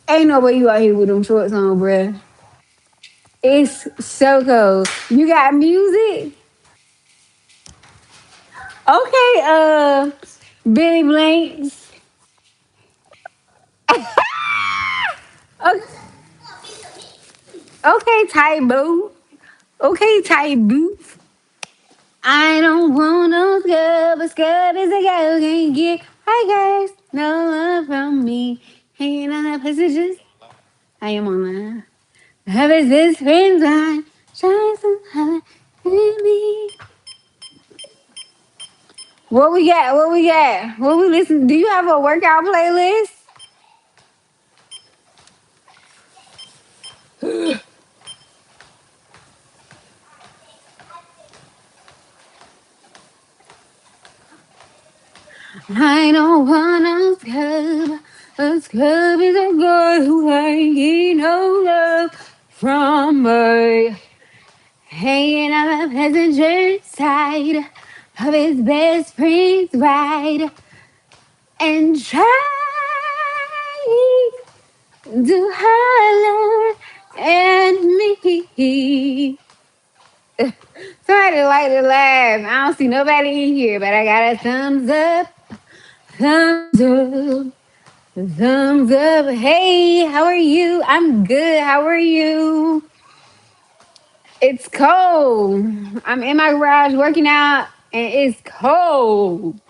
Ain't no way you out here with them shorts on, bruh. It's so cold. You got music? Okay, Billy Blanks. Okay, okay, Tybo. Okay, Tybo. I don't want no scrub, but scrub is a girl can't get. Hi guys, no love from me. Hanging on the passages. I am online. Have is this friends line? Shine some color in me. What we got? What we got? What we listen? Do you have a workout playlist? I don't want a scrub. A scrub is a girl who ain't get no love from me. Hanging on the passenger side of his best friend's ride and trying to holler at me. Somebody like to laugh. I don't see nobody in here, but I got a thumbs up, thumbs up, thumbs up. Hey, how are you? I'm good. How are you? It's cold. I'm in my garage working out, and it's cold.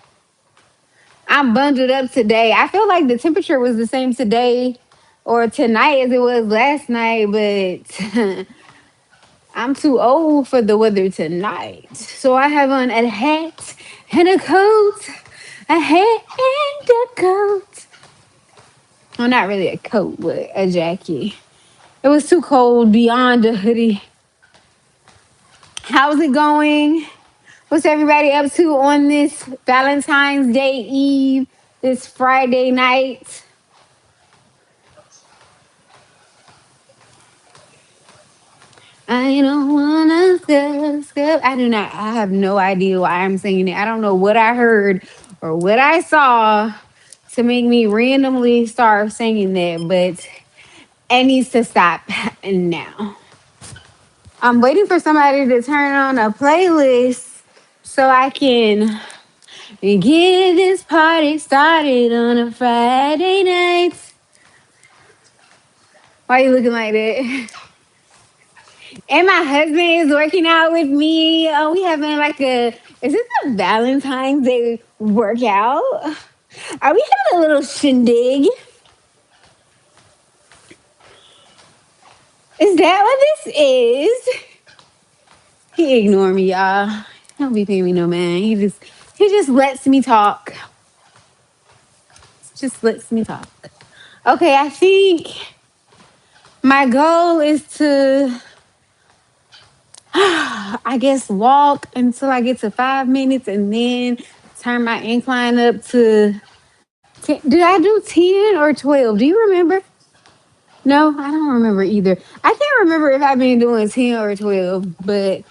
I'm bundled up today. I feel like the temperature was the same today or tonight as it was last night, but I'm too old for the weather tonight. So I have on a hat and a coat, a hat and a coat. Well, not really a coat, but a jacket. It was too cold beyond a hoodie. How's it going? What's everybody up to on this Valentine's Day Eve, this Friday night? I don't wanna skip. I do not. I have no idea why I'm singing it. I don't know what I heard or what I saw to make me randomly start singing that, but it needs to stop now. I'm waiting for somebody to turn on a playlist so I can get this party started on a Friday night. Why are you looking like that? And my husband is working out with me. Oh, we having like is this a Valentine's Day workout? Are we having a little shindig? Is that what this is? He ignore me, y'all. He don't be paying me no man. He just lets me talk. Just lets me talk. Okay, I think my goal is to I guess walk until I get to 5 minutes and then turn my incline up to 10. Did I do 10 or 12? Do you remember? No, I don't remember either. I can't remember if I've been doing 10 or 12, but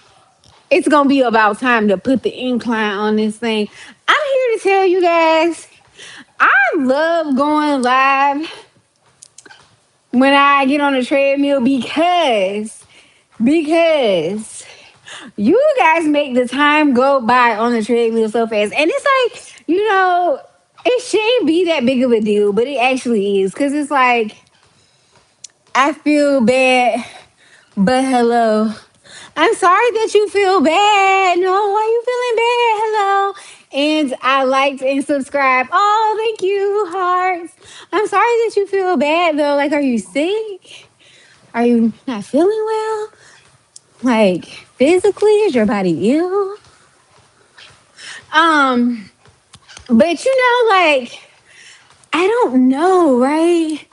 it's going to be about time to put the incline on this thing. I'm here to tell you guys, I love going live when I get on the treadmill because you guys make the time go by on the treadmill so fast. And it's like, it shouldn't be that big of a deal, but it actually is. Because it's like, I feel bad, but hello. I'm sorry that you feel bad. No, why you feeling bad? Hello. And I liked and subscribed. Oh, thank you, hearts. I'm sorry that you feel bad, though. Like, are you sick? Are you not feeling well? Like, physically, is your body ill? Um, but like, I don't know, right?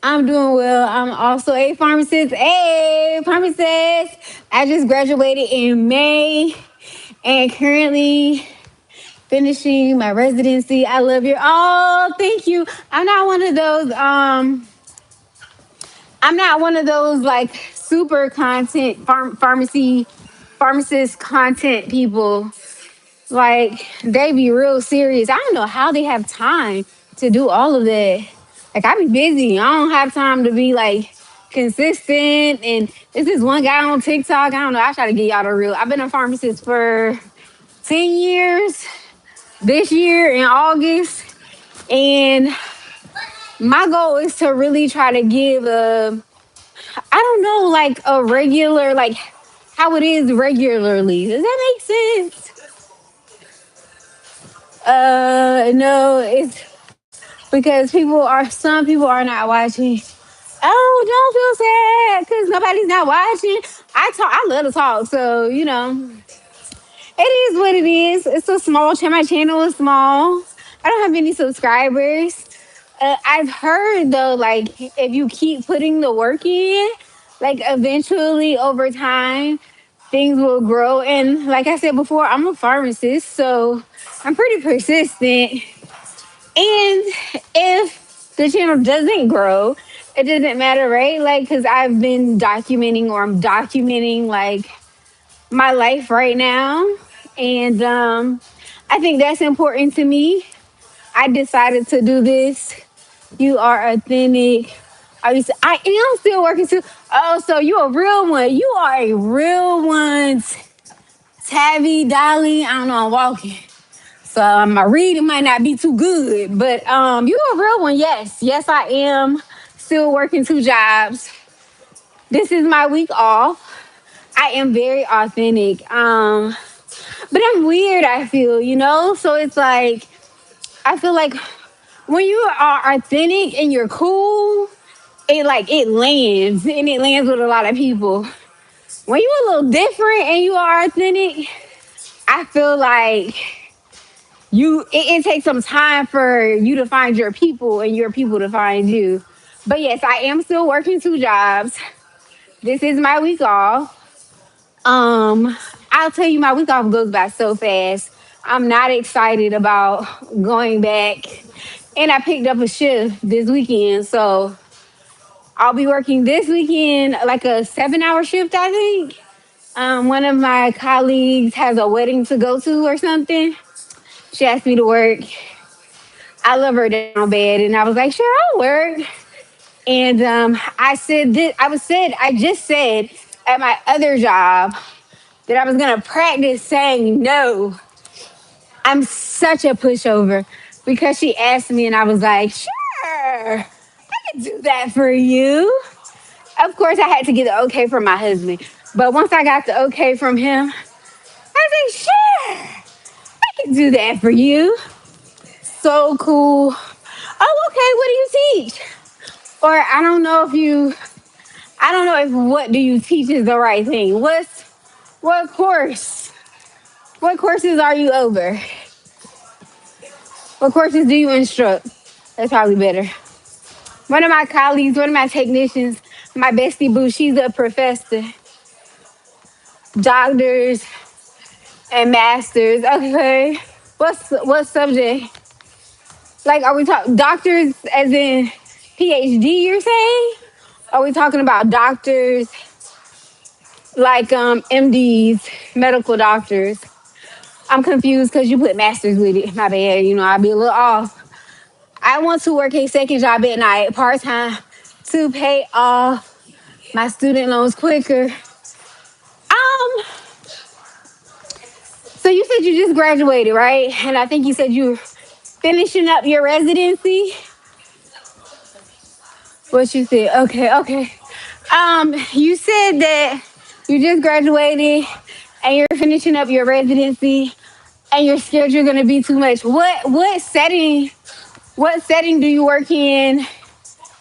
I'm doing well. I'm also a pharmacist. Hey, pharmacist. I just graduated in May and currently finishing my residency. I love you. Oh, thank you. I'm not one of those like super content pharmacist content people. Like they be real serious. I don't know how they have time to do all of that. Like I be busy. I don't have time to be like consistent. And this is one guy on TikTok. I don't know. I try to get y'all the real. I've been a pharmacist for 10 years. This year in August, and my goal is to really try to give a, I don't know, like a regular, like how it is regularly. Does that make sense? No, it's because some people are not watching. Oh, don't feel sad because nobody's not watching. I love to talk, so it is what it is. It's a small channel. My channel is small. I don't have many subscribers. I've heard though, like if you keep putting the work in, like eventually over time, things will grow. And like I said before, I'm a pharmacist, so I'm pretty persistent. And if the channel doesn't grow, it doesn't matter, right? Like, because I've been documenting or I'm documenting like my life right now. And I think that's important to me. I decided to do this. You are authentic. I am still working too. Oh, so you a real one. You are a real one. Tabby, Dolly. I don't know, I'm walking. So my reading might not be too good. But you a real one, yes. Yes, I am still working 2 jobs. This is my week off. I am very authentic. But I'm weird, I feel. So it's like I feel like when you are authentic and you're cool, it lands and it lands with a lot of people. When you're a little different and you are authentic, I feel like it takes some time for you to find your people and your people to find you. But yes, I am still working 2 jobs. This is my week off. Um, I'll tell you, my week off goes by so fast. I'm not excited about going back. And I picked up a shift this weekend. So I'll be working this weekend, like a 7 hour shift, I think. One of my colleagues has a wedding to go to or something. She asked me to work. I love her down bad. And I was like, sure, I'll work. And I just said at my other job that I was going to practice saying no. I'm such a pushover because she asked me and I was like, sure, I can do that for you. Of course, I had to get the okay from my husband. But once I got the okay from him, I was like, sure, I can do that for you. So cool. Oh, okay, what do you teach? Or I don't know if what do you teach is the right thing. What course? What courses are you over? What courses do you instruct? That's probably better. One of my colleagues, one of my technicians, my bestie boo, she's a professor. Doctors and masters. Okay. What subject? Like, are we talking doctors as in PhD, you're saying? Are we talking about doctors like MDs, medical doctors? I'm confused because you put masters with it. My bad. I'll be a little off. I want to work a second job at night, part time, to pay off my student loans quicker. So you said you just graduated, right? And I think you said you were finishing up your residency. What you said? Okay. You said that you just graduated and you're finishing up your residency, and your schedule gonna be too much. What setting? What setting do you work in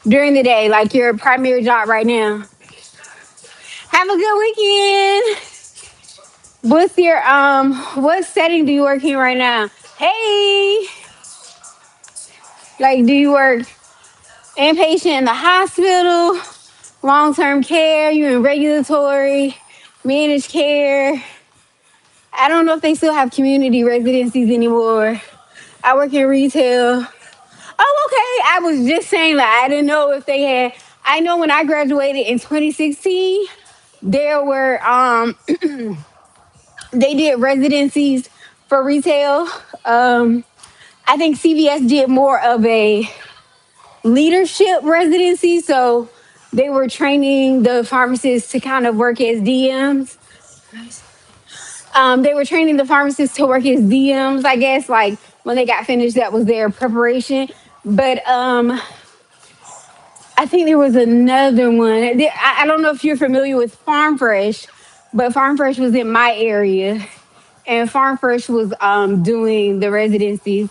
during the day? Like your primary job right now. Have a good weekend. What setting do you work in right now? Hey, like do you work inpatient in the hospital, long-term care, you in regulatory, managed care? I don't know if they still have community residencies anymore. I work in retail. Oh, okay. I was just saying that I didn't know if they had. I know when I graduated in 2016, there were they did residencies for retail. I think CVS did more of a leadership residency. So they were training the pharmacists to kind of work as DMs. They were training the pharmacists to work as DMs, I guess. Like when they got finished, that was their preparation. But I think there was another one. I don't know if you're familiar with Farm Fresh, but Farm Fresh was in my area, and Farm Fresh was doing the residencies.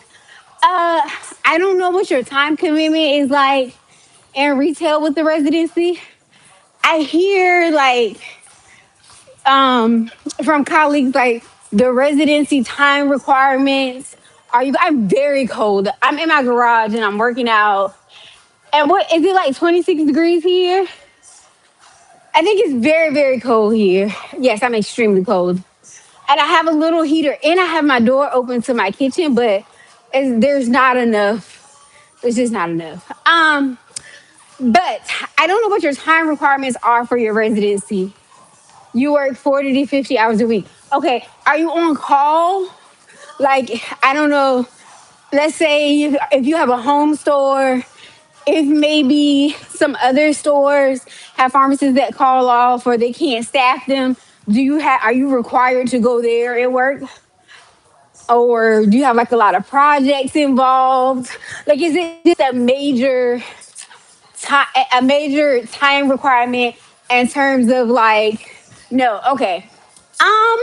I don't know what your time commitment is like in retail with the residency. I hear like from colleagues like the residency time requirements are you I'm very cold. I'm in my garage and I'm working out. And what is it like 26 degrees here? I think it's very, very cold here. Yes, I'm extremely cold. And I have a little heater and I have my door open to my kitchen, but there's not enough. It's just not enough. But I don't know what your time requirements are for your residency. You work 40 to 50 hours a week. Okay, are you on call? Like, I don't know. Let's say if you have a home store, if maybe some other stores have pharmacists that call off or they can't staff them, are you required to go there and work? Or do you have like a lot of projects involved? Like, is it just time, a major time requirement in terms of like, no, okay. Um,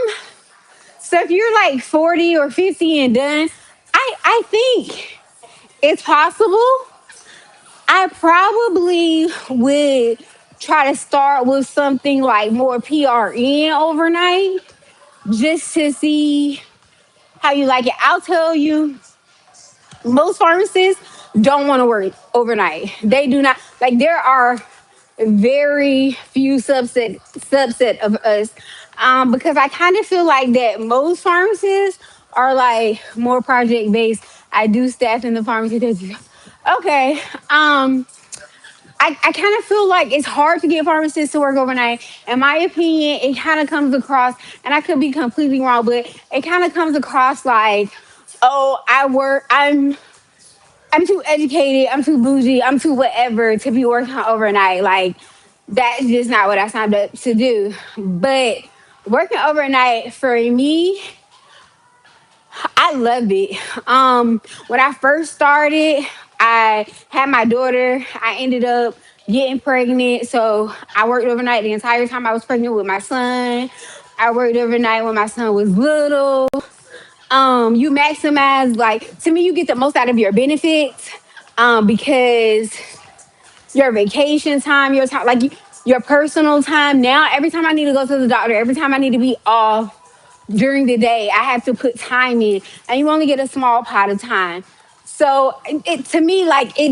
so if you're like 40 or 50 and done, I think it's possible. I probably would try to start with something like more PRN overnight just to see how you like it. I'll tell you, most pharmacists don't want to work overnight. They do not like there are very few subset of us because I kind of feel like that most pharmacists are like more project based. I do staff in the pharmacy. Okay. I kind of feel like it's hard to get pharmacists to work overnight. In my opinion, it kind of comes across, and I could be completely wrong, but it kind of comes across like, oh, I'm too educated, I'm too bougie, I'm too whatever to be working overnight. Like that's just not what I signed up to do. But working overnight for me, I love it. When I first started, I had my daughter. I ended up getting pregnant, so I worked overnight the entire time I was pregnant with my son. I worked overnight when my son was little. You maximize like to me, you get the most out of your benefits because your vacation time, your time, like your personal time. Now, every time I need to go to the doctor, every time I need to be off during the day, I have to put time in, and you only get a small pot of time. So it to me, like it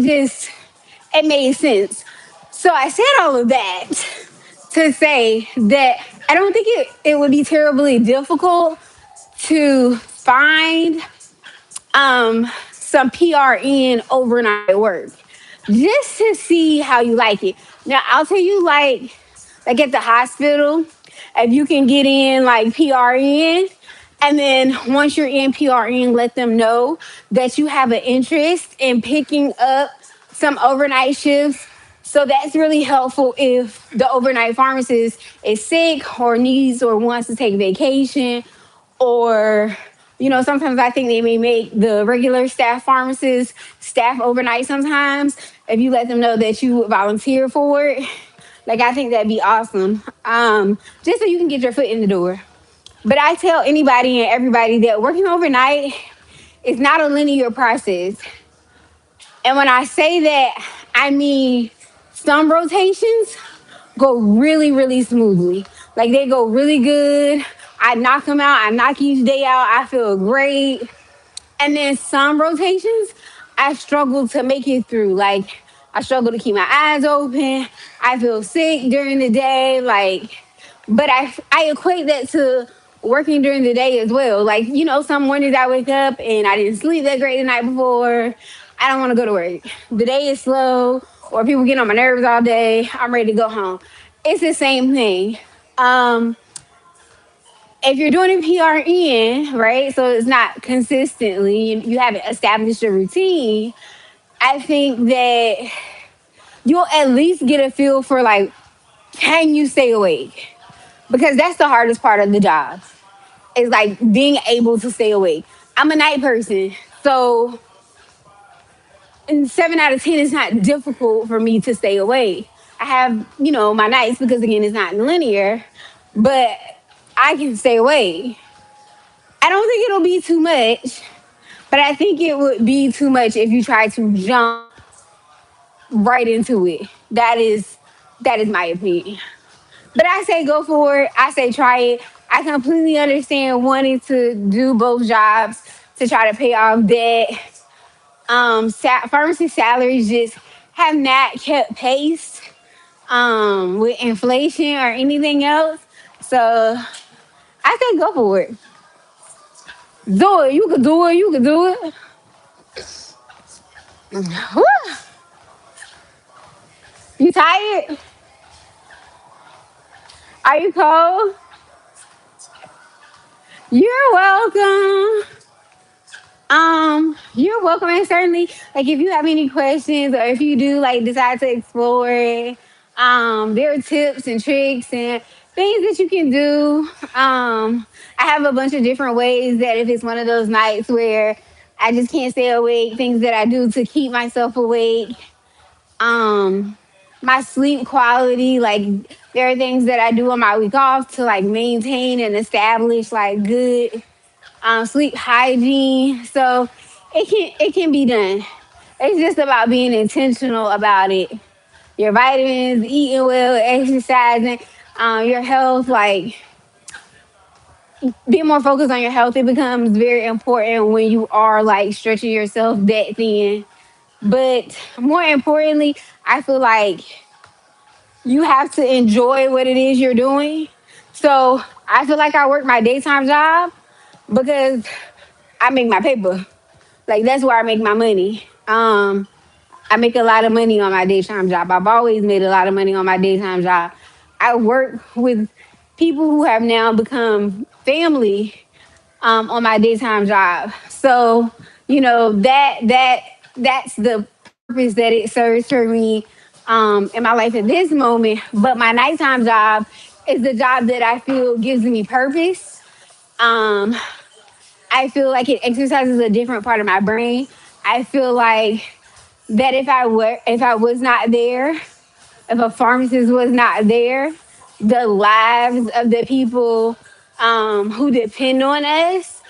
made sense. So I said all of that to say that I don't think it would be terribly difficult to find some PRN overnight work just to see how you like it. Now I'll tell you like at the hospital, if you can get in like PRN, and then once you're in PRN, let them know that you have an interest in picking up some overnight shifts. So that's really helpful if the overnight pharmacist is sick or needs or wants to take vacation or sometimes I think they may make the regular staff pharmacists staff overnight sometimes if you let them know that you volunteer for it. Like I think that'd be awesome. Just so you can get your foot in the door. But I tell anybody and everybody that working overnight is not a linear process. And when I say that, I mean some rotations go really, really smoothly. Like they go really good. I knock them out. I knock each day out. I feel great. And then some rotations, I struggle to make it through. Like I struggle to keep my eyes open. I feel sick during the day. But I equate that to working during the day as well. Like, some mornings I wake up and I didn't sleep that great the night before. I don't want to go to work. The day is slow, or people get on my nerves all day. I'm ready to go home. It's the same thing. If you're doing a PRN, right? So it's not consistently, you haven't established a routine. I think that you'll at least get a feel for like, can you stay awake? Because that's the hardest part of the job. Is like being able to stay awake. I'm a night person, so and 7 out of 10 is not difficult for me to stay awake. I have, my nights because again it's not linear, but I can stay awake. I don't think it'll be too much, but I think it would be too much if you try to jump right into it. That is my opinion. But I say go for it. I say try it. I completely understand wanting to do both jobs to try to pay off debt. Pharmacy salaries just have not kept pace with inflation or anything else. So I say go for it. Do it. You can do it. You can do it. Whew. You tired? Are you cold? You're welcome. You're welcome, and certainly, like if you have any questions or if you do like decide to explore it, there are tips and tricks and things that you can do. I have a bunch of different ways that if it's one of those nights where I just can't stay awake, things that I do to keep myself awake. Um, my sleep quality, like there are things that I do on my week off to like maintain and establish like good sleep hygiene. So it can be done. It's just about being intentional about it. Your vitamins, eating well, exercising, your health, like being more focused on your health. It becomes very important when you are like stretching yourself that thin. But more importantly, I feel like you have to enjoy what it is you're doing. So I feel like I work my daytime job because I make my paper. Like that's where I make my money. I make a lot of money on my daytime job. I've always made a lot of money on my daytime job. I work with people who have now become family on my daytime job. So that's the purpose that it serves for me in my life at this moment. But my nighttime job is the job that I feel gives me purpose. Um, I feel like it exercises a different part of my brain. I feel like that if I was not there, if a pharmacist was not there, the lives of the people who depend on us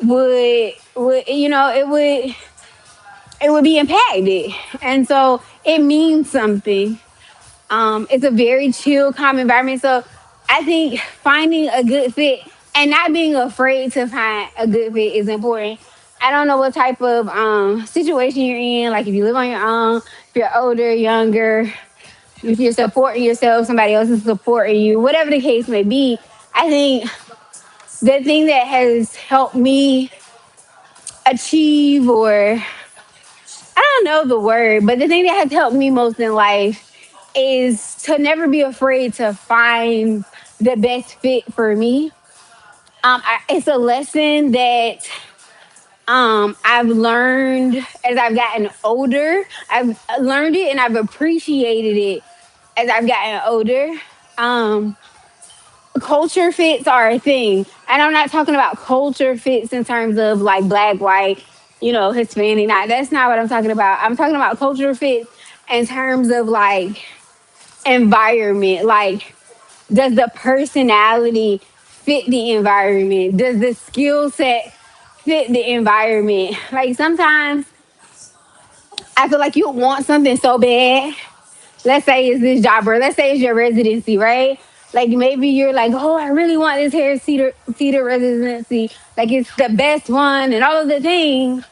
would it would be impacted, and so it means something. It's a very chill, calm environment. So I think finding a good fit and not being afraid to find a good fit is important. I don't know what type of situation you're in, like if you live on your own, if you're older, younger, if you're supporting yourself, somebody else is supporting you, whatever the case may be. I think the thing that has helped me achieve, or I don't know the word, but the thing that has helped me most in life is to never be afraid to find the best fit for me. It's a lesson that I've learned as I've gotten older. I've learned it and I've appreciated it as I've gotten older. Um, Culture fits are a thing. And I'm not talking about culture fits in terms of like black, white, Hispanic. Not, that's not what I'm talking about. I'm talking about culture fits in terms of like environment. Like, does the personality fit the environment? Does the skill set fit the environment? Like sometimes I feel like you want something so bad. Let's say it's this job, or let's say it's your residency, right? Like maybe you're like, oh, I really want this hair theater residency. Like it's the best one and all of the things.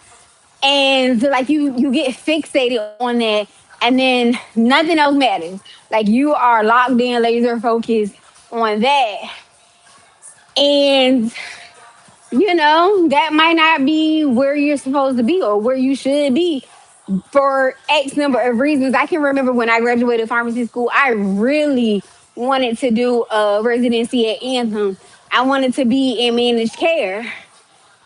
And so, like you get fixated on that, and then nothing else matters. Like you are locked in, laser focused on that, and that might not be where you're supposed to be or where you should be for X number of reasons. I can remember when I graduated pharmacy school, I really wanted to do a residency at Anthem. I wanted to be in managed care.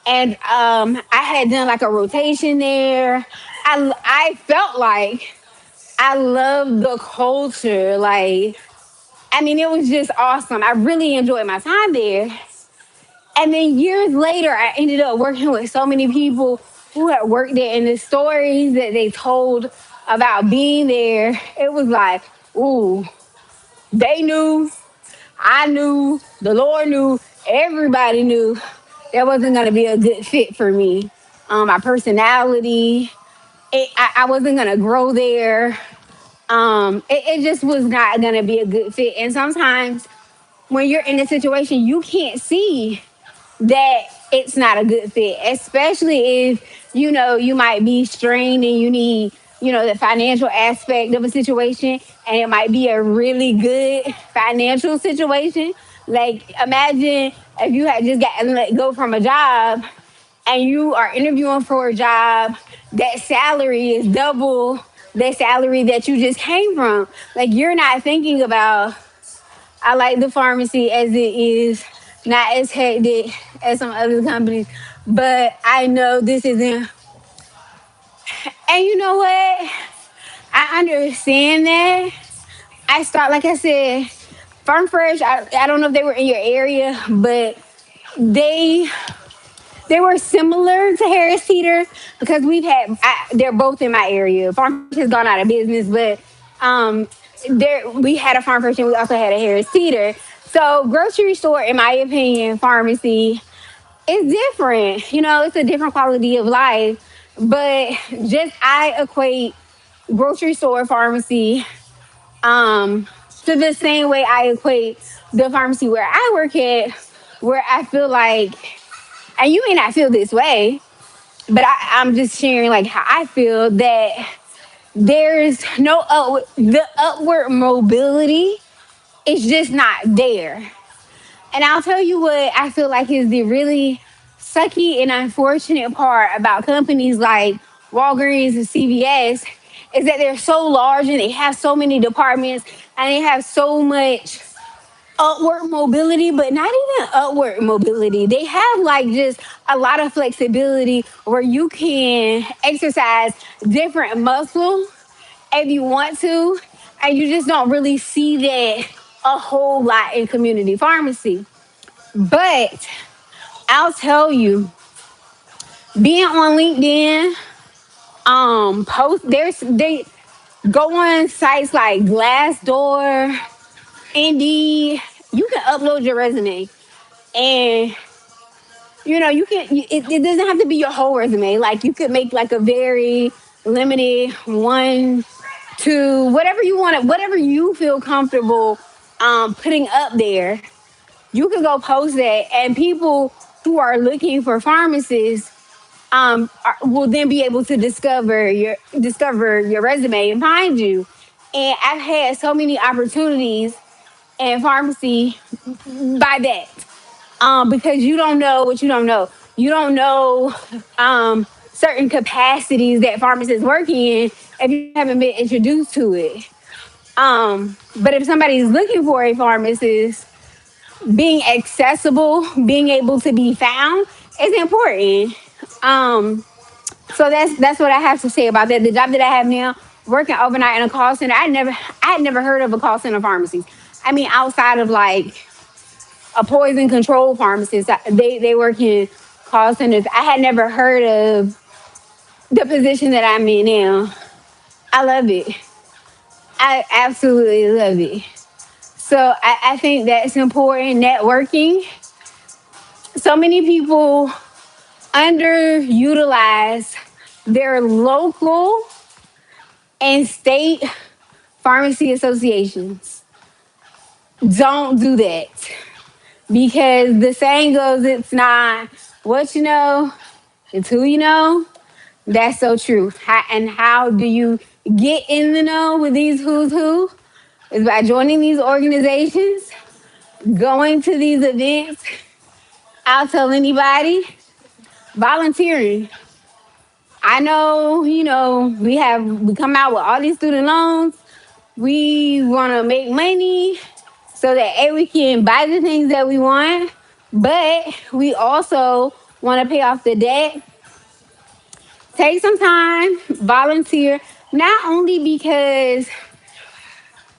And I had done like a rotation there. I felt like I loved the culture. Like, I mean, it was just awesome. I really enjoyed my time there. And then years later, I ended up working with so many people who had worked there, and the stories that they told about being there, it was like, ooh, they knew, I knew, the Lord knew, everybody knew that wasn't going to be a good fit for me. My personality, I wasn't going to grow there. It just was not going to be a good fit. And sometimes when you're in a situation, you can't see that it's not a good fit, especially if you might be strained and you need the financial aspect of a situation, and it might be a really good financial situation. Like, imagine if you had just gotten let go from a job and you are interviewing for a job, that salary is double the salary that you just came from. Like, you're not thinking about, I like the pharmacy as it is, not as hectic as some other companies, but I know this isn't. And you know what? I understand that. Like I said, Farm Fresh, I don't know if they were in your area, but they they were similar to Harris Teeter because they're both in my area. Farm Fresh has gone out of business, but um, we had a Farm Fresh and we also had a Harris Teeter. So grocery store, in my opinion, pharmacy is different. It's a different quality of life. But just I equate grocery store pharmacy to the same way I equate the pharmacy where I work at, where I feel like, and you may not feel this way, but I'm just sharing like how I feel that there's the upward mobility is just not there. And I'll tell you what I feel like is the really sucky and unfortunate part about companies like Walgreens and CVS is that they're so large and they have so many departments and they have so much upward mobility, but not even upward mobility. They have like just a lot of flexibility where you can exercise different muscles if you want to, and you just don't really see that a whole lot in community pharmacy. But I'll tell you, being on LinkedIn, post they go on sites like Glassdoor, Indeed. You can upload your resume, and you can. It doesn't have to be your whole resume. Like, you could make like a very limited one, two, whatever you want, whatever you feel comfortable putting up there. You can go post that, and people who are looking for pharmacists will then be able to discover your resume and find you. And I've had so many opportunities in pharmacy by that, because you don't know what you don't know. You don't know certain capacities that pharmacists work in if you haven't been introduced to it. But if somebody's looking for a pharmacist, being accessible, being able to be found is important. Um, so that's what I have to say about that. The job that I have now, working overnight in a call center, I had never heard of a call center pharmacy. I mean, outside of like a poison control pharmacist, they work in call centers. I had never heard of the position that I'm in now. I love it. I absolutely love it. So I think that's important. Networking. So many people underutilize their local and state pharmacy associations. Don't do that, because the saying goes, it's not what you know, it's who you know. That's so true. And how do you get in the know with these who's who? Is by joining these organizations, going to these events. I'll tell anybody, volunteering. I know, we come out with all these student loans. We want to make money so that we can buy the things that we want, but we also want to pay off the debt Take some time, volunteer, not only because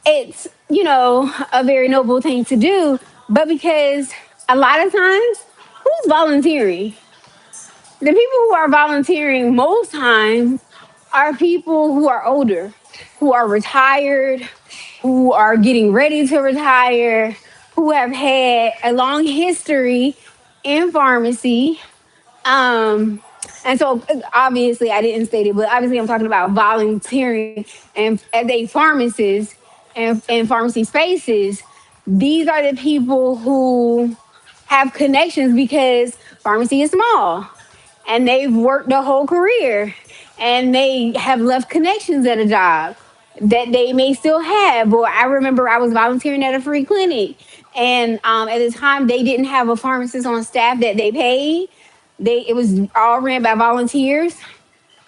it's, a very noble thing to do, but because a lot of times, who's volunteering? The people who are volunteering most times are people who are older, who are retired, who are getting ready to retire, who have had a long history in pharmacy. Um, and so obviously I didn't state it, but obviously I'm talking about volunteering and as a pharmacist and in pharmacy spaces. These are the people who have connections because pharmacy is small and they've worked their whole career and they have left connections at a job that they may still have. Or I remember I was volunteering at a free clinic, and at the time they didn't have a pharmacist on staff that they paid. It was all ran by volunteers.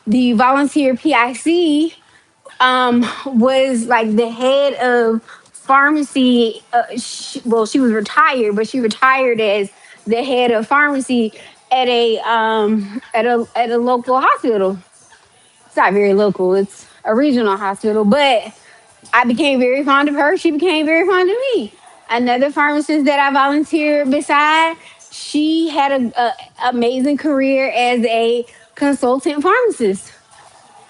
The volunteer PIC was like the head of pharmacy. She was retired, but she retired as the head of pharmacy at a local hospital. It's not very local; it's a regional hospital. But I became very fond of her. She became very fond of me. Another pharmacist that I volunteered beside, she had a amazing career as a consultant pharmacist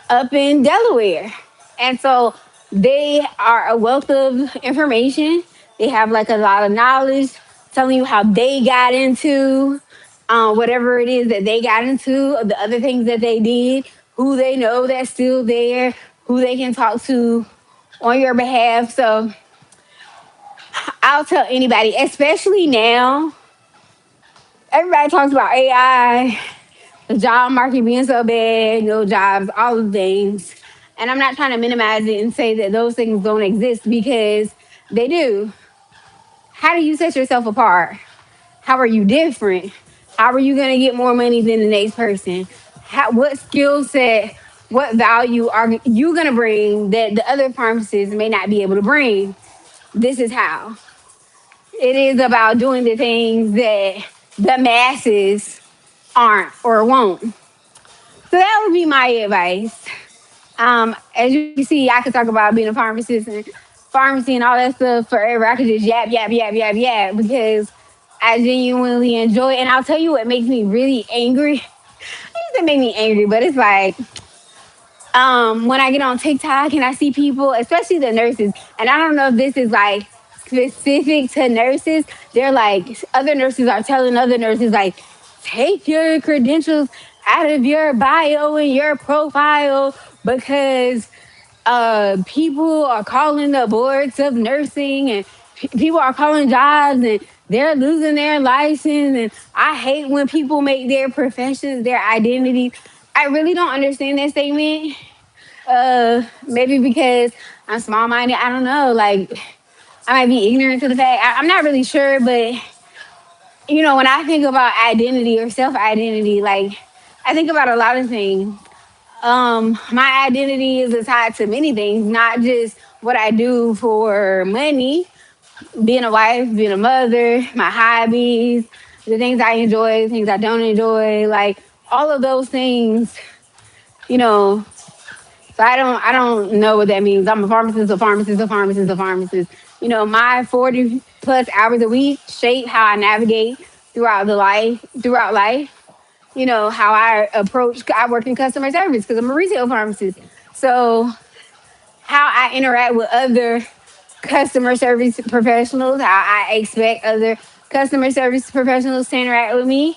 up in Delaware. And so they are a wealth of information. They have like a lot of knowledge telling you how they got into whatever it is that they got into, the other things that they did, who they know that's still there, who they can talk to on your behalf. So I'll tell anybody, especially now, everybody talks about AI, the job market being so bad, no jobs, all the things. And I'm not trying to minimize it and say that those things don't exist because they do. How do you set yourself apart? How are you different? How are you going to get more money than the next person? What skill set, what value are you going to bring that the other pharmacists may not be able to bring? This is how. It is about doing the things that the masses aren't or won't. So that would be my advice. As you can see, I could talk about being a pharmacist and pharmacy and all that stuff forever. I could just yap, yap, yap, yap, yap because I genuinely enjoy it. And I'll tell you what makes me really angry. It doesn't make me angry, but it's like when I get on TikTok and I see people, especially the nurses, and I don't know if this is like specific to nurses, they're like, other nurses are telling other nurses, like, take your credentials out of your bio and your profile because people are calling the boards of nursing and people are calling jobs and they're losing their license. And I hate when people make their professions their identity. I really don't understand that statement. Maybe because I'm small minded. I don't know. Like, I might be ignorant to the fact. I'm not really sure, but when I think about identity or self identity, like I think about a lot of things. My identity is tied to many things, not just what I do for money, being a wife, being a mother, my hobbies, the things I enjoy, the things I don't enjoy, like all of those things, you know. So I don't know what that means. I'm a pharmacist, a pharmacist, a pharmacist, a pharmacist. My 40 plus hours a week shape how I navigate throughout life. How I work in customer service because I'm a retail pharmacist. So how I interact with other customer service professionals, how I expect other customer service professionals to interact with me.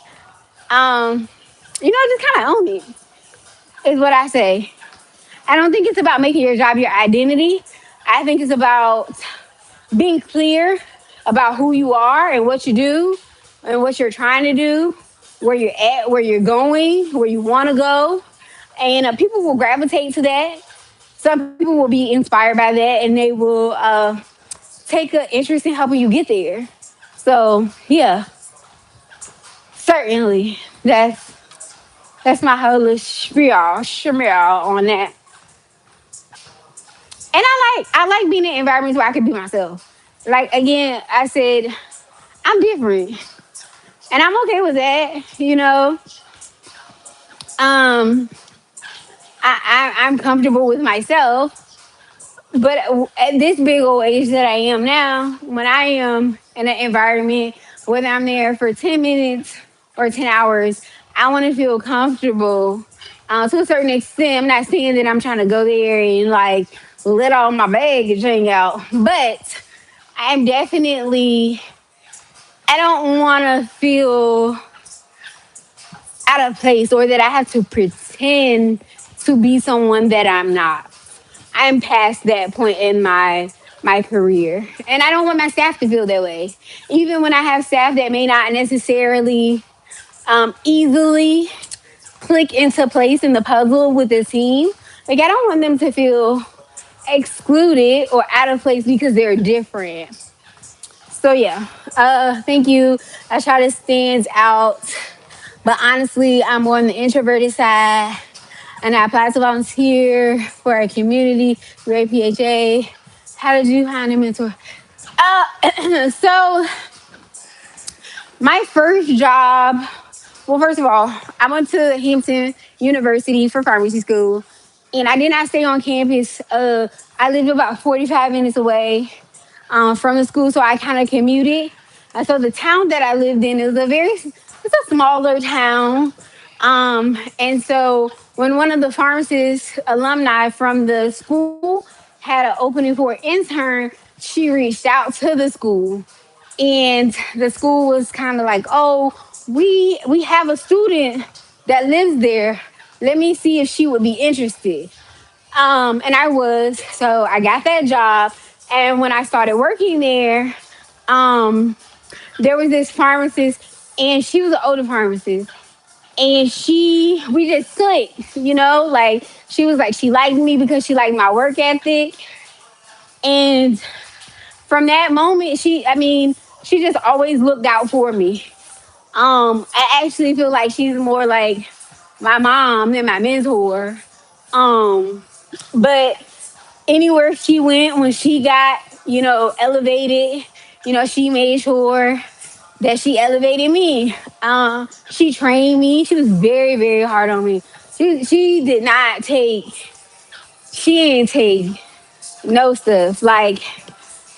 Just kind of own it is what I say. I don't think it's about making your job your identity. I think it's about being clear about who you are and what you do and what you're trying to do, where you're at, where you're going, where you want to go. And people will gravitate to that. Some people will be inspired by that and they will take an interest in helping you get there. So, yeah, certainly that's my whole little spiel on that. And I like being in environments where I can be myself. Like again, I said I'm different, and I'm okay with that. Um, I'm comfortable with myself. But at this big old age that I am now, when I am in an environment, whether I'm there for 10 minutes or 10 hours, I want to feel comfortable to a certain extent. I'm not saying that I'm trying to go there and like let all my baggage hang out, but I'm definitely, I don't want to feel out of place or that I have to pretend to be someone that I'm not. I'm past that point in my career, and I don't want my staff to feel that way. Even when I have staff that may not necessarily easily click into place in the puzzle with the team, like I don't want them to feel excluded or out of place because they're different. So yeah, thank you. I try to stand out, but honestly, I'm more on the introverted side, and I applied to volunteer for a community, Reid PHA. How did you find a mentor? So my first job. Well, first of all, I went to Hampton University for pharmacy school, and I did not stay on campus. I lived about 45 minutes away from the school, so I kind of commuted. So the town that I lived in is it's a smaller town. And so when one of the pharmacist alumni from the school had an opening for an intern, she reached out to the school, and the school was kind of like, "Oh, we have a student that lives there. Let me see if she would be interested." And I was. So I got that job. And when I started working there, um, there was this pharmacist, and she was an older pharmacist. And we just clicked, like she was like, she liked me because she liked my work ethic. And from that moment, she just always looked out for me. I actually feel like she's more like my mom than my mentor. Um, but anywhere she went when she got, elevated, she made sure that she elevated me. She trained me. She was very, very hard on me. She did not take, she didn't take no stuff. Like,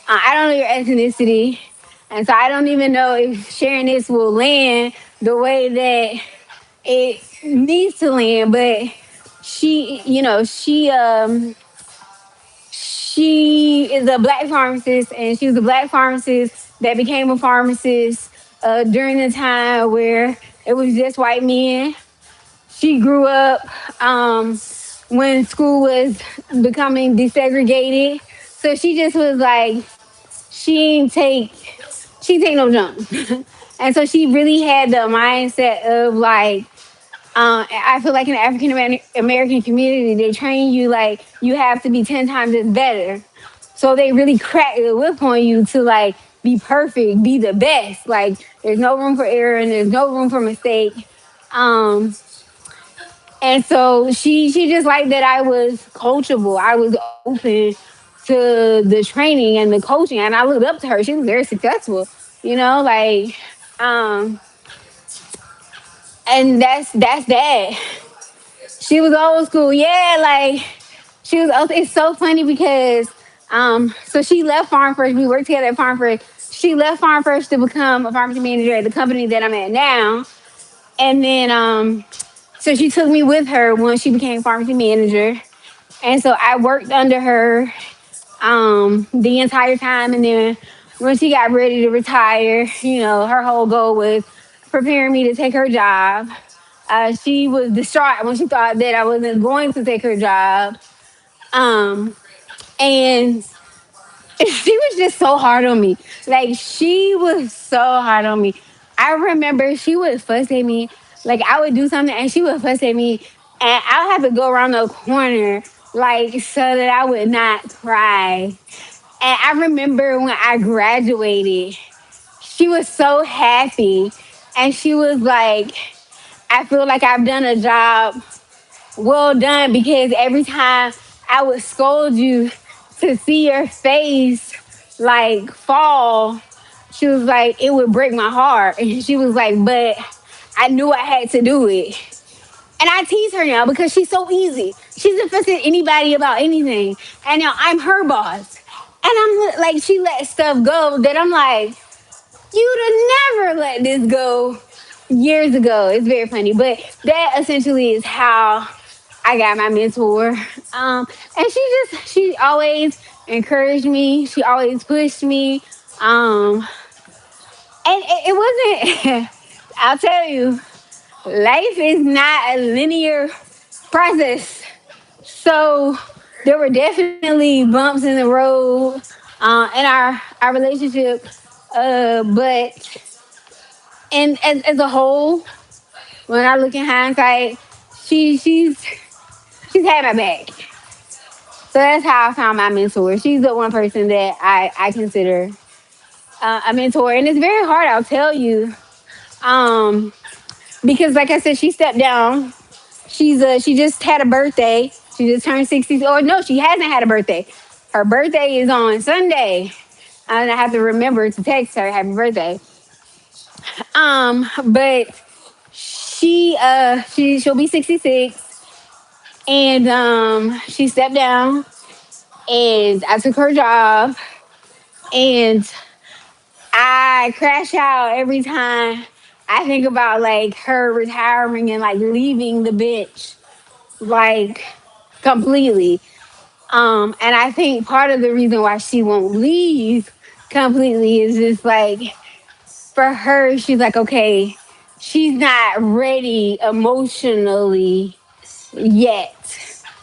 I don't know your ethnicity. And so I don't even know if sharing this will land the way that it needs to land. But she is a black pharmacist, and she was a black pharmacist that became a pharmacist during the time where it was just white men. She grew up when school was becoming desegregated, so she just was like, she didn't take she take no jump, and so she really had the mindset of like, I feel like in the African American community, they train you like you have to be 10 times as better. So they really crack the whip on you to like be perfect, be the best. Like there's no room for error and there's no room for mistake. Um, and so she just liked that I was coachable. I was open to the training and the coaching, and I looked up to her. She was very successful, like, um, and that's that. She was old school. Yeah, like she was. It's so funny because so she left Farm Fresh. We worked together at Farm Fresh. She left Farm Fresh to become a pharmacy manager at the company that I'm at now. And then so she took me with her when she became pharmacy manager. And so I worked under her the entire time. And then when she got ready to retire, her whole goal was preparing me to take her job. She was distraught when she thought that I wasn't going to take her job. Um, and she was just so hard on me. Like, she was so hard on me. I remember she would fuss at me. Like, I would do something and she would fuss at me. And I would have to go around the corner, like, so that I would not cry. And I remember when I graduated, she was so happy. And she was like, I feel like I've done a job well done, because every time I would scold you, to see your face like fall, she was like, it would break my heart. And she was like, but I knew I had to do it. And I tease her now because she's so easy. She's offended anybody about anything. And now I'm her boss. And I'm like, she let stuff go that I'm like, you'd have never let this go years ago. It's very funny. But that essentially is how I got my mentor. And she always encouraged me. She always pushed me. And it wasn't, I'll tell you, life is not a linear process. So there were definitely bumps in the road in our relationship. But and as a whole, when I look in hindsight, she's had my back. So that's how I found my mentor. She's the one person that I consider a mentor, and it's very hard. I'll tell you, um, because like I said, she stepped down. She just had a birthday. She just turned 60. Or no, she hasn't had a birthday. Her birthday is on Sunday. And I have to remember to text her happy birthday. But she'll be 66, and she stepped down, and I took her job, and I crash out every time I think about like her retiring and like leaving the bench like completely. And I think part of the reason why she won't leave completely is just like for her, she's like, okay, she's not ready emotionally yet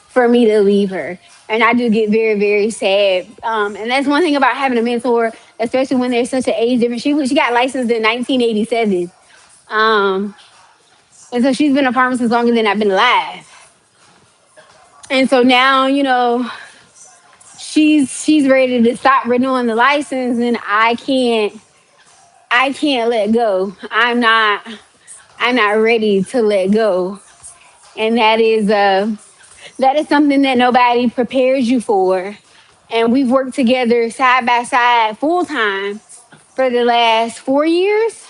for me to leave her. And I do get very, very sad. And that's one thing about having a mentor, especially when there's such an age difference. She got licensed in 1987. Um, and so she's been a pharmacist longer than I've been alive. And so now, she's ready to stop renewing the license, and I can't let go. I'm not ready to let go. And that is something that nobody prepares you for. And we've worked together side by side full time for the last 4 years.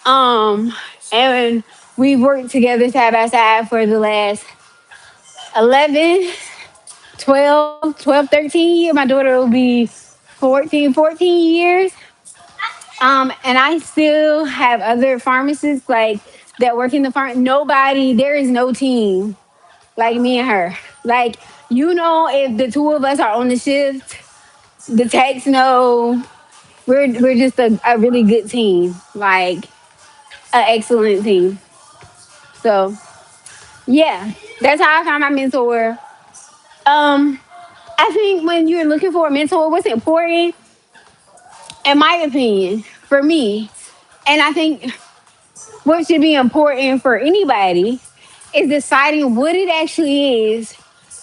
And we've worked together side by side for the last 11, 13 years. My daughter will be 14 years. And I still have other pharmacists like that work in the farm. There is no team like me and her. Like, if the two of us are on the shift, the techs know we're just a really good team, like an excellent team. So yeah, that's how I found my mentor. Um, I think when you're looking for a mentor, what's important, in my opinion, for me, and I think what should be important for anybody, is deciding what it actually is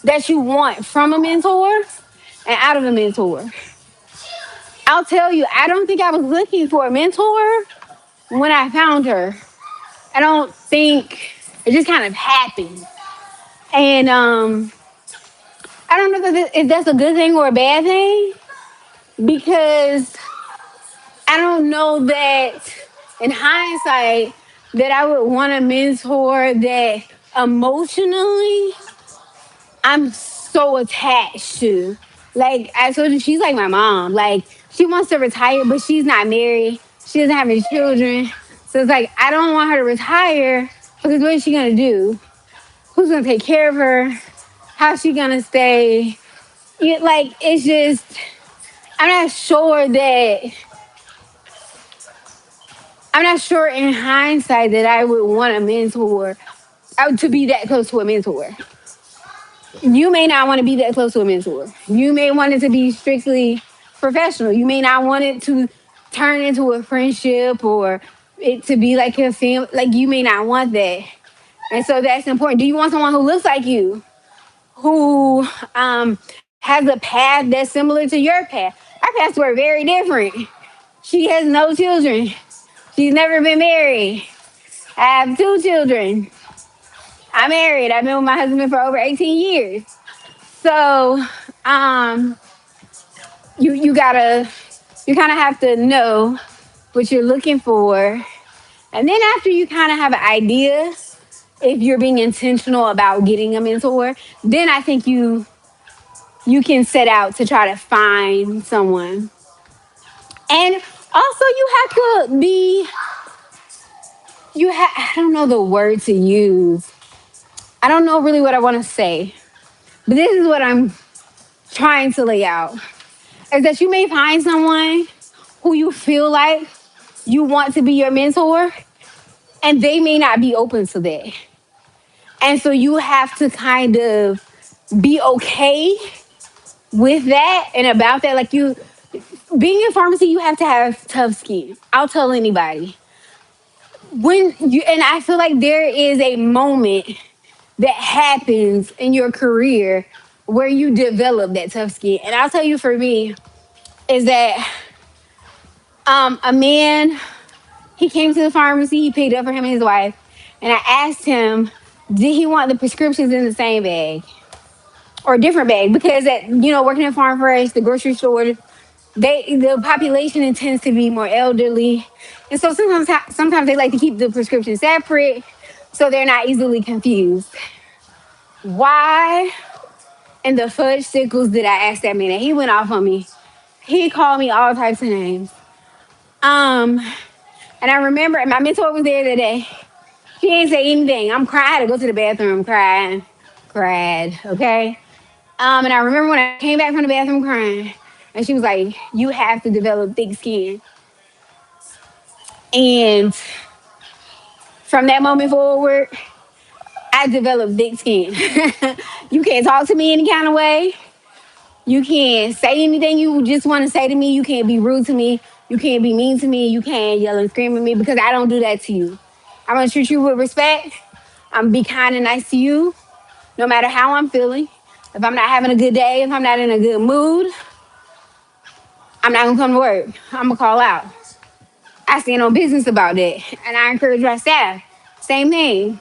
that you want from a mentor and out of a mentor. I'll tell you, I don't think I was looking for a mentor when I found her. I don't think it just kind of happened. And I don't know if that's a good thing or a bad thing, because I don't know that in hindsight that I would want a mentor that emotionally I'm so attached to. Like I told you, she's like my mom. Like she wants to retire, but she's not married. She doesn't have any children. So it's like I don't want her to retire because what is she gonna do? Who's gonna take care of her? How's she gonna stay? Like it's just I'm not sure in hindsight that I would want a mentor to be that close to a mentor. You may not want to be that close to a mentor. You may want it to be strictly professional. You may not want it to turn into a friendship or it to be like a family. Like you may not want that. And so that's important. Do you want someone who looks like you? Who has a path that's similar to your path? Our paths were very different. She has no children. She's never been married. I have 2 children. I'm married. I've been with my husband for over 18 years. So, you kind of have to know what you're looking for, and then after you kind of have an idea if you're being intentional about getting a mentor, then I think you can set out to try to find someone. And also you have to be I don't know the word to use. I don't know really what I want to say. But this is what I'm trying to lay out. Is that you may find someone who you feel like you want to be your mentor, and they may not be open to that. And so you have to kind of be okay with that and about that. Like you being in pharmacy, you have to have tough skin. I'll tell anybody. And I feel like there is a moment that happens in your career where you develop that tough skin. And I'll tell you for me, is that a man, he came to the pharmacy, he picked up for him and his wife, and I asked him, did he want the prescriptions in the same bag or a different bag? Because working at Farm Fresh, the grocery store, the population tends to be more elderly, and so sometimes they like to keep the prescriptions separate so they're not easily confused. Why in the fudge sickles did I ask that man? And he went off on me. He called me all types of names. And I remember, and my mentor was there that day. She didn't say anything. I'm crying. I had to go to the bathroom, cried, okay? And I remember when I came back from the bathroom crying, and she was like, you have to develop thick skin. And from that moment forward, I developed thick skin. You can't talk to me any kind of way. You can't say anything you just want to say to me. You can't be rude to me. You can't be mean to me. You can't yell and scream at me because I don't do that to you. I'm going to treat you with respect. I'm going to be kind and nice to you no matter how I'm feeling. If I'm not having a good day, if I'm not in a good mood, I'm not going to come to work. I'm going to call out. I stand on business about that. And I encourage my staff. Same thing.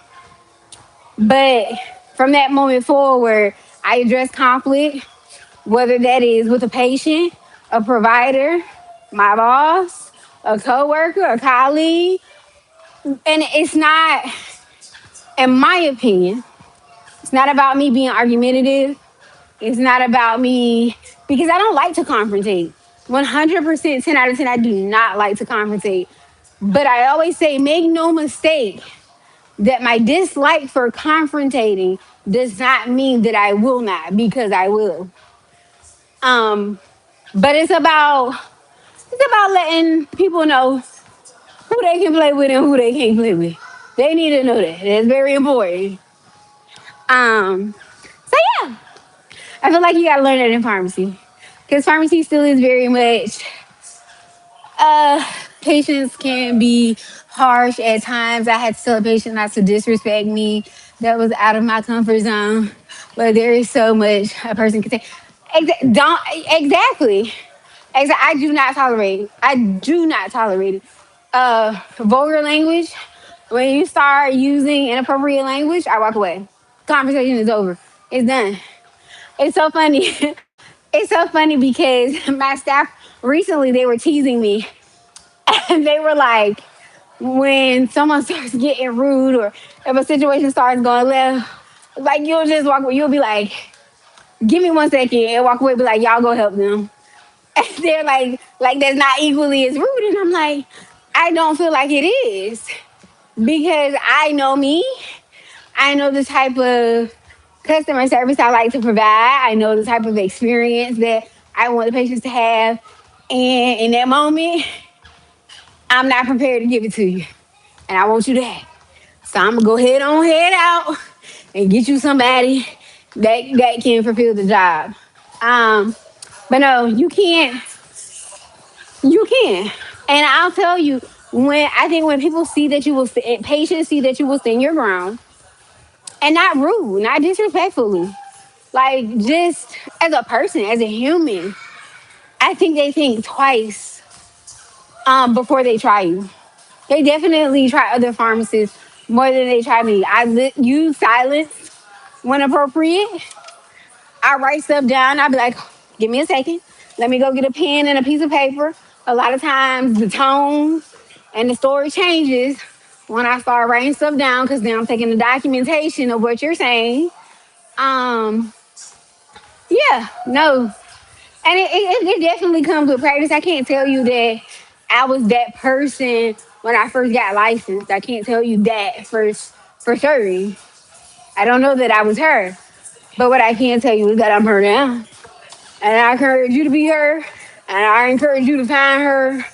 But from that moment forward, I address conflict, whether that is with a patient, a provider, my boss, a coworker, a colleague. And it's not, in my opinion, it's not about me being argumentative. It's not about me, because I don't like to confrontate. 100%, 10 out of 10, I do not like to confrontate. But I always say, make no mistake that my dislike for confrontating does not mean that I will not, because I will. But it's about letting people know who they can play with and who they can't play with. They need to know that. That's very important. So yeah, I feel like you gotta learn that in pharmacy, because pharmacy still is very much. Patients can be harsh at times. I had to tell a patient not to disrespect me. That was out of my comfort zone. But there is so much a person can say. Exactly. I do not tolerate. I do not tolerate it. Vulgar language. When you start using inappropriate language, I walk away. Conversation is over. It's done. It's so funny. It's so funny because my staff recently, they were teasing me. And they were like, when someone starts getting rude or if a situation starts going left, like you'll just walk away. You'll be like, give me 1 second, and walk away, be like, y'all go help them. And they're like that's not equally as rude. And I'm like, I don't feel like it is, because I know me. I know the type of customer service I like to provide. I know the type of experience that I want the patients to have. And in that moment, I'm not prepared to give it to you. And I want you to have. So I'm gonna go head out and get you somebody that can fulfill the job. But no, you can't. You can. And I'll tell you, when people see that you will, patients see that you will stand your ground, and not rude, not disrespectfully, like just as a person, as a human, I think they think twice before they try you. They definitely try other pharmacists more than they try me. I use silence when appropriate. I write stuff down. I'll be like, give me a second. Let me go get a pen and a piece of paper. A lot of times the tone and the story changes when I start writing stuff down, because then I'm taking the documentation of what you're saying. Um, yeah, no. And it definitely comes with practice. I can't tell you that I was that person when I first got licensed. I can't tell you that for certain. I don't know that I was her. But what I can tell you is that I'm her now. And I encourage you to be her. And I encourage you to find her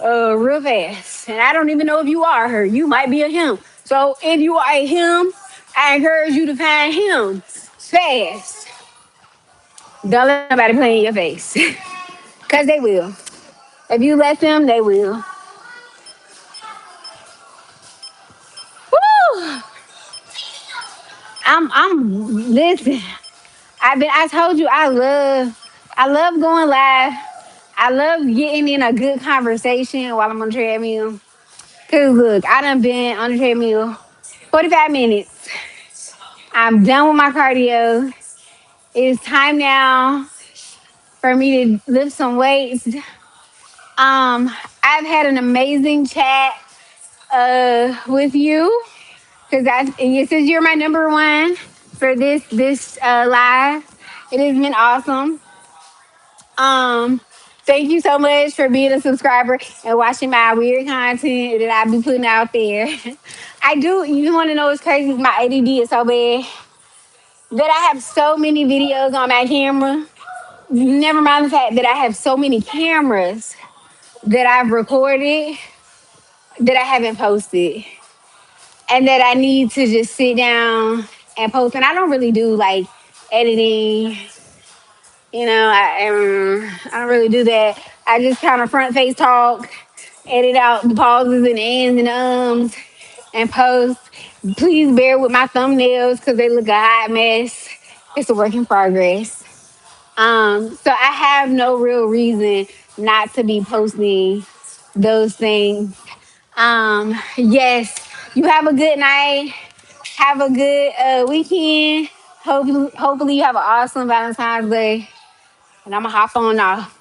real fast. And I don't even know if you are her. You might be a him. So if you are a him, I encourage you to find him fast. Don't let nobody play in your face. Because they will. If you let them, they will. Woo! Listen. I told you I love going live. I love getting in a good conversation while I'm on the treadmill. Cause look, I done been on the treadmill 45 minutes. I'm done with my cardio. It's time now for me to lift some weights. I've had an amazing chat with you because since you're my number one for this live, it has been awesome. Um, Thank you so much for being a subscriber and watching my weird content that I be putting out there. I do. You want to know what's crazy? My ADD is so bad that I have so many videos on my camera. Never mind the fact that I have so many cameras that I've recorded that I haven't posted, and that I need to just sit down and post. And I don't really do like editing. I don't really do that. I just kind of front face talk, edit out the pauses and the ands and the ums, and post. Please bear with my thumbnails because they look a hot mess. It's a work in progress. So I have no real reason not to be posting those things. Yes, you have a good night. Have a good weekend. Hopefully you have an awesome Valentine's Day. And I'm gonna hop on off.